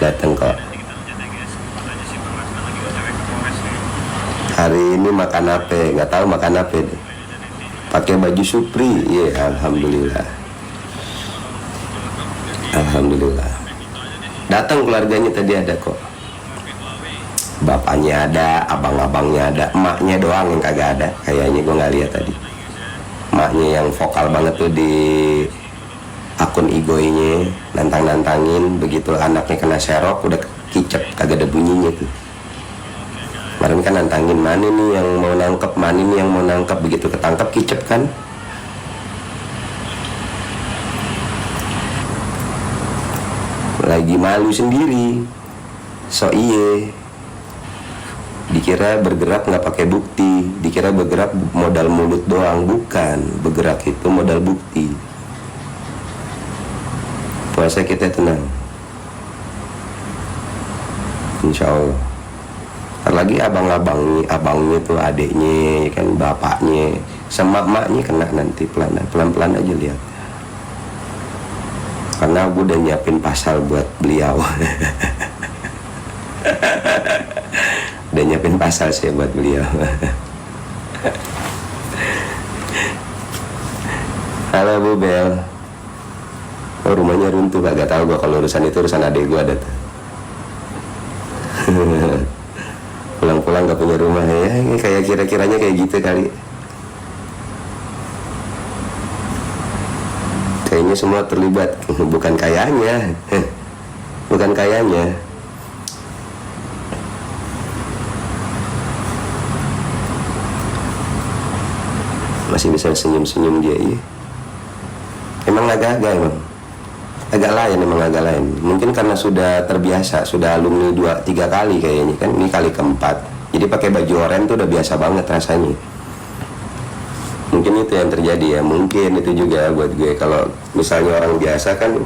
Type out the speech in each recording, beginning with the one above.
Datang kok. Hari ini makan apa? Nggak tahu makan apa deh. Pakai baju Supri. Iya, alhamdulillah. Alhamdulillah. Datang keluarganya tadi ada kok. Bapaknya ada, abang-abangnya ada, emaknya doang yang kagak ada. Kayaknya gue nggak lihat tadi. Emaknya yang vokal banget tuh di akun igoinya, nantang-nantangin. Begitu anaknya kena serok udah kicep, kagak ada bunyinya tuh. Kemarin kan nantangin, mana nih yang mau nangkep, mana nih yang mau nangkep. Begitu ketangkep kicep kan. Lagi malu sendiri. So iye, dikira bergerak nggak pakai bukti, dikira bergerak modal mulut doang. Bukan, bergerak itu modal bukti. Puasa kita tenang, insya Allah. Ntar lagi abangnya tuh adiknya, kan bapaknya, sama emaknya kena nanti pelan-pelan aja lihat. Karena gue udah nyiapin pasal buat beliau. Udah nyiapin pasal sih buat beliau. Halo Bu Bel. Oh, rumahnya runtuh, gak tahu gue kalau urusan itu urusan adik gue ada tuh. Pulang-pulang gak punya rumah ya, kayak kira-kiranya kayak gitu kali. Kayaknya semua terlibat, bukan kayaknya. Bukan kayaknya. Masih bisa senyum-senyum dia, iya. Emang agak-agak emang. Agak lain, emang agak lain. Mungkin karena sudah terbiasa, sudah alumni 2-3 kali kayaknya kan. Ini kali keempat. Jadi pakai baju oranye tuh udah biasa banget rasanya. Mungkin itu yang terjadi ya. Mungkin itu juga buat gue. Kalau misalnya orang biasa kan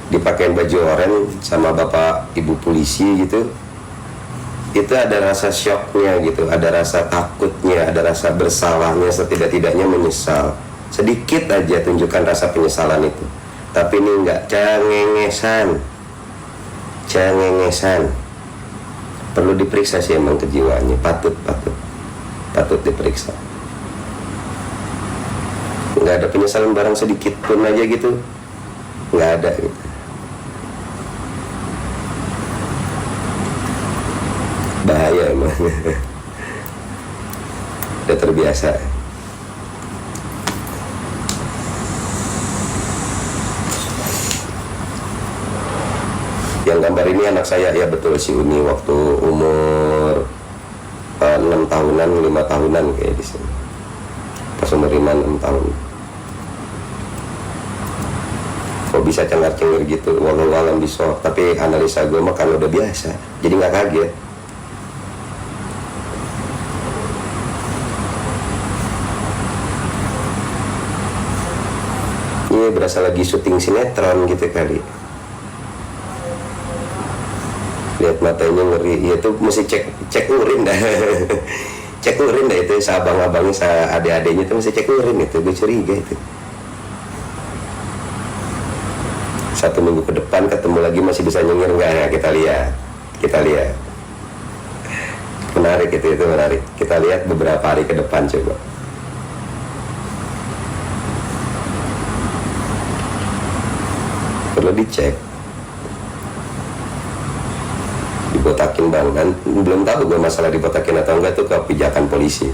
dipakein baju oranye sama bapak ibu polisi gitu, itu ada rasa syoknya gitu, ada rasa takutnya, ada rasa bersalahnya, setidak-tidaknya menyesal. Sedikit aja tunjukkan rasa penyesalan itu. Tapi ini enggak, cengengesan. Perlu diperiksa sih emang kejiwaannya, patut diperiksa. Enggak ada penyesalan barang sedikit pun aja gitu, enggak ada gitu. Bahaya emang. Udah terbiasa. Yang gambar ini anak saya, ya betul, si Uni waktu umur 6 tahunan, 5 tahunan kayak di sini. Pas umur 5-6 tahun. Kok bisa cengar-cengir gitu, walau bisa. Tapi analisa gue mah kan udah biasa, jadi nggak kaget. Ini berasa lagi syuting sinetron gitu kali. Lihat matanya ngeri, ya tuh mesti cek urin dah. Cek urin dah itu, seabang-abangnya, seadik-adiknya tuh mesti cek urin itu, gue curiga itu. 1 minggu ke depan ketemu lagi masih bisa nyengir nggak ya, kita lihat. Menarik itu menarik. Kita lihat beberapa hari ke depan coba. Perlu dicek. Dibotakin bang, dan belum tahu gue masalah dibotakin atau enggak tuh kebijakan polisi.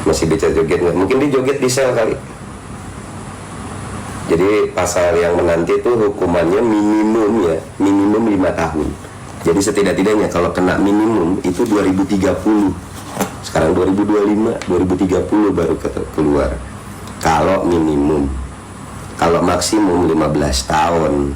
Masih bisa joget nggak? Mungkin dijoget di sel kali. Jadi pasal yang menanti itu hukumannya minimum 5 tahun. Jadi setidak-tidaknya kalau kena minimum itu 2030. Sekarang 2025, 2030 baru keluar. Kalau minimum. Kalau maksimum 15 tahun.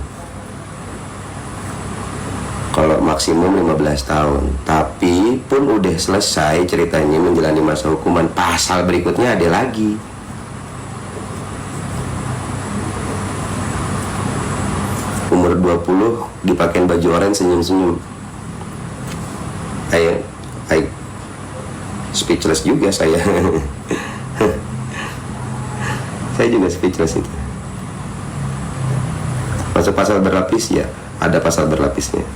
Kalau maksimum 15 tahun. Tapi pun udah selesai ceritanya menjalani masa hukuman, pasal berikutnya ada lagi. Umur 20 dipakein baju oranye senyum-senyum. Ayo, speechless juga saya. Saya juga speechless itu. Termasuk pasal berlapis ya, ada pasal berlapisnya.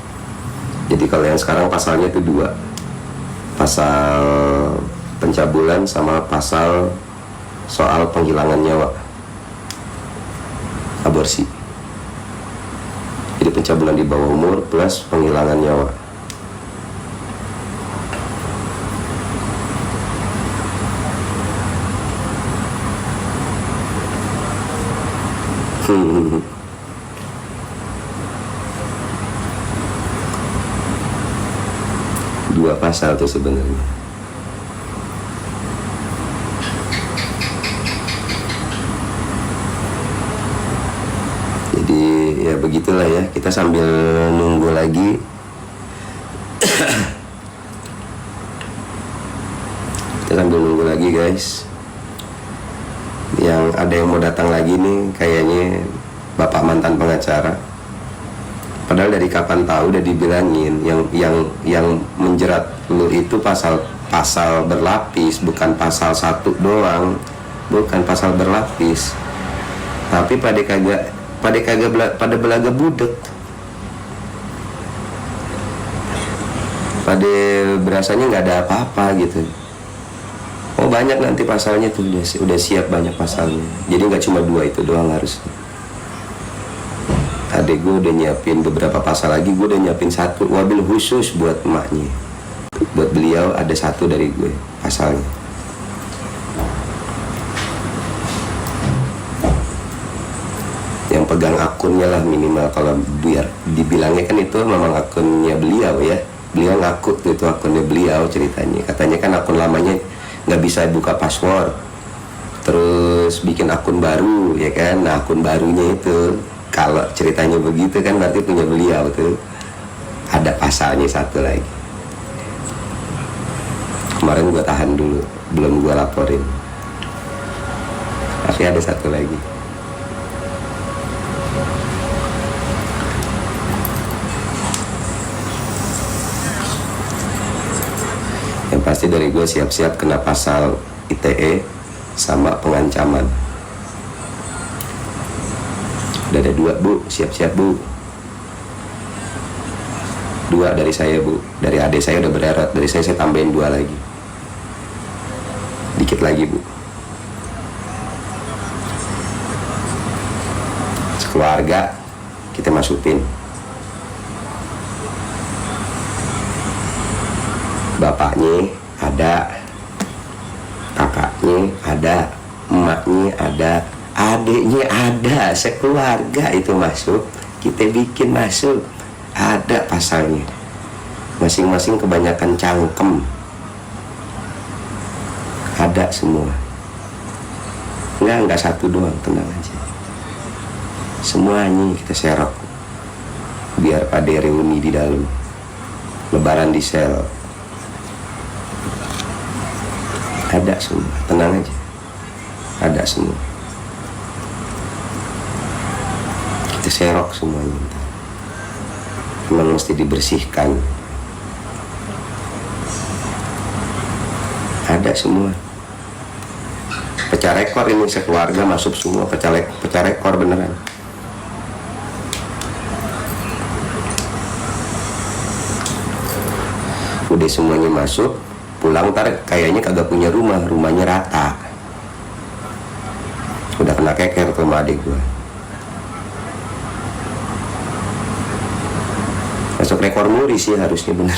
Jadi kalau yang sekarang pasalnya itu dua, pasal pencabulan sama pasal soal penghilangan nyawa, aborsi. Jadi pencabulan di bawah umur plus penghilangan nyawa. Dua pasal tuh sebenarnya. Jadi ya begitulah ya, kita sambil nunggu lagi. Kita sambil nunggu lagi guys. Yang ada yang mau datang lagi nih kayaknya bapak mantan pengacara. Padahal dari kapan tahu udah dibilangin yang menjerat lu itu pasal berlapis, bukan pasal satu doang, bukan pasal berlapis. Tapi pada belaga budek, pada berasanya nggak ada apa-apa gitu. Oh banyak nanti pasalnya tuh, udah siap banyak pasalnya. Jadi nggak cuma dua itu doang harusnya. Adek gue udah nyiapin beberapa pasal lagi, gue udah nyiapin satu wabil khusus buat emaknya. Buat beliau ada satu dari gue pasalnya. Yang pegang akunnya lah minimal, kalau biar dibilangnya kan itu memang akunnya beliau ya. Beliau ngaku tuh itu akunnya beliau ceritanya. Katanya kan akun lamanya nggak bisa buka password, terus bikin akun baru ya kan. Nah akun barunya itu kalau ceritanya begitu kan berarti punya beliau tuh. Ada pasalnya satu lagi. Kemarin gue tahan dulu, belum gue laporin, tapi ada satu lagi. Yang pasti dari gue siap-siap kena pasal ITE sama pengancaman. Udah ada dua bu, siap-siap bu. Dua dari saya bu, dari adik saya udah berat, dari saya tambahin dua lagi. Dikit lagi bu. Sekeluarga kita masukin. Bapaknya ada, kakaknya ada, emaknya ada, adiknya ada, sekeluarga itu masuk, kita bikin masuk, ada pasalnya. Masing-masing kebanyakan cangkem, ada semua. Enggak satu doang, tenang aja. Semuanya kita serok, biar pada reuni di dalam, lebaran di sel. Ada semua, tenang aja. Ada semua. Kita serok semuanya. Memang mesti dibersihkan. Ada semua. Pecah rekor ini sekeluarga masuk semua, pecah rekor beneran. Udah semuanya masuk. Pulang ntar kayaknya kagak punya rumah, rumahnya rata. Udah kena keker tuh sama adik gue. Masuk rekor muri sih harusnya bener.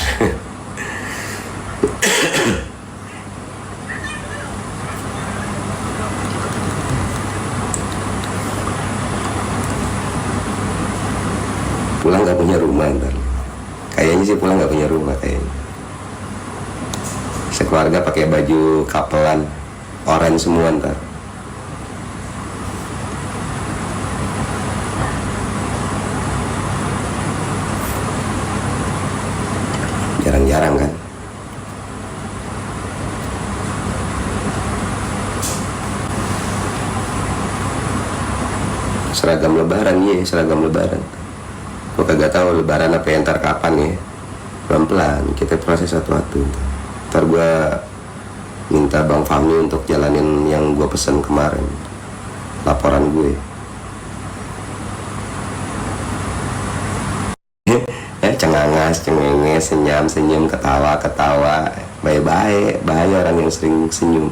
Pulang gak punya rumah ntar. Kayaknya sih pulang gak punya rumah kayaknya. Sekeluarga pakai baju kapelan oranye semua ntar. Jarang-jarang kan. Seragam lebaran, iya seragam lebaran. Gue kagak tahu lebaran apa yang ntar kapan ya. Pelan-pelan kita proses satu-satu. Ntar gue minta Bang Fahmi untuk jalanin yang gue pesen kemarin, laporan gue. cengangas, cengenges, senyum, senyum, ketawa, ketawa, baik-baik. Bahaya orang yang sering senyum.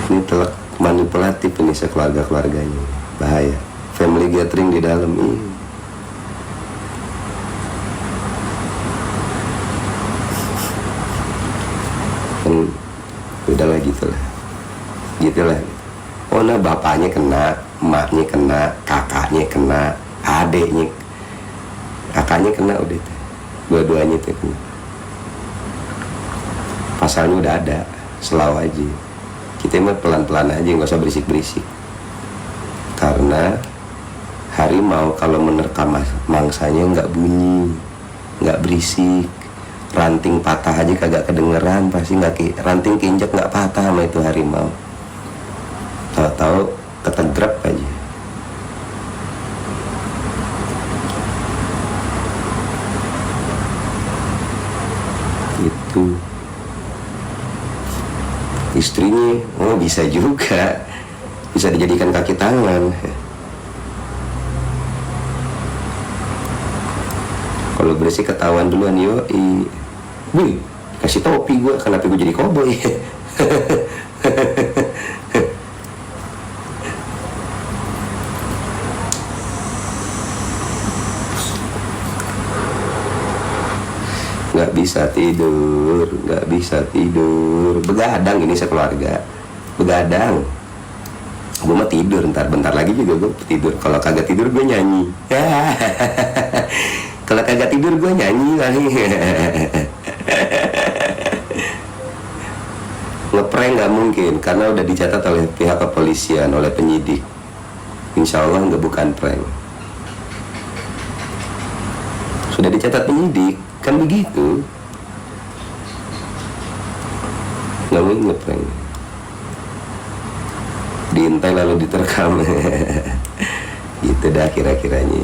Ini telak manipulatif ini sekeluarga-keluarganya. Bahaya. Family gathering di dalam ini. Udahlah gitulah. Oh nah, bapaknya kena, emaknya kena, kakaknya kena, adeknya, kakaknya kena, udah itu, dua-duanya itu kena. Pasalnya udah ada, selalu aja. Kita mah pelan-pelan aja, nggak usah berisik-berisik. Karena harimau kalau menerkam mangsanya nggak bunyi, nggak berisik. Ranting patah aja kagak kedengeran, pasti nggak, ranting keinjak nggak patah sama itu harimau. Tahu-tahu ketegrap aja. Itu istrinya, oh bisa juga, bisa dijadikan kaki tangan. Kalau bersih ketahuan duluan, yoi. Wih, kasih topi gue, kenapa gue jadi koboi? Nggak bisa tidur. Begadang ini sekeluarga, begadang. Gue mah tidur, bentar lagi juga gue tidur. Kalau kagak tidur gue nyanyi. Kalau kagak tidur gue nyanyi kali. Ngeprank nggak mungkin, karena udah dicatat oleh pihak kepolisian, oleh penyidik. Insya Allah nggak, bukan prank. Sudah dicatat penyidik, kan begitu. Nggak mungkin ngeprank. Diintai lalu diterkam. Gitu dah kira-kiranya.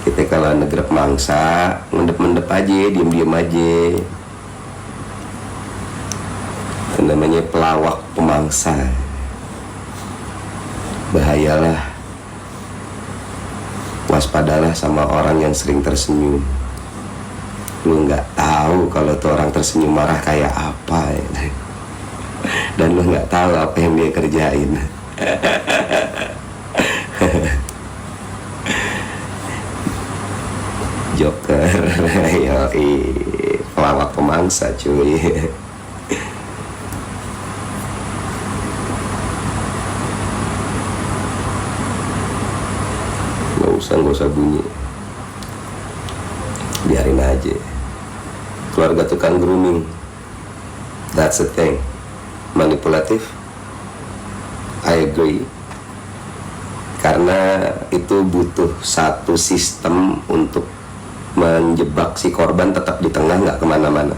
Kita kalau negrep mangsa, mendep-mendep aja, diem-diem aja. Itu namanya pelawak pemangsa. Bahayalah. Waspadalah sama orang yang sering tersenyum. Lu nggak tahu kalau tuh orang tersenyum marah kayak apa ya. Dan lu nggak tahu apa yang dia kerjain. Joker. Yoi, pelawak pemangsa cuy. Nggak usah bunyi, biarin aja. Keluarga tukang grooming, that's the thing. Manipulatif, I agree. Karena itu butuh satu sistem untuk menjebak si korban tetap di tengah, nggak kemana-mana.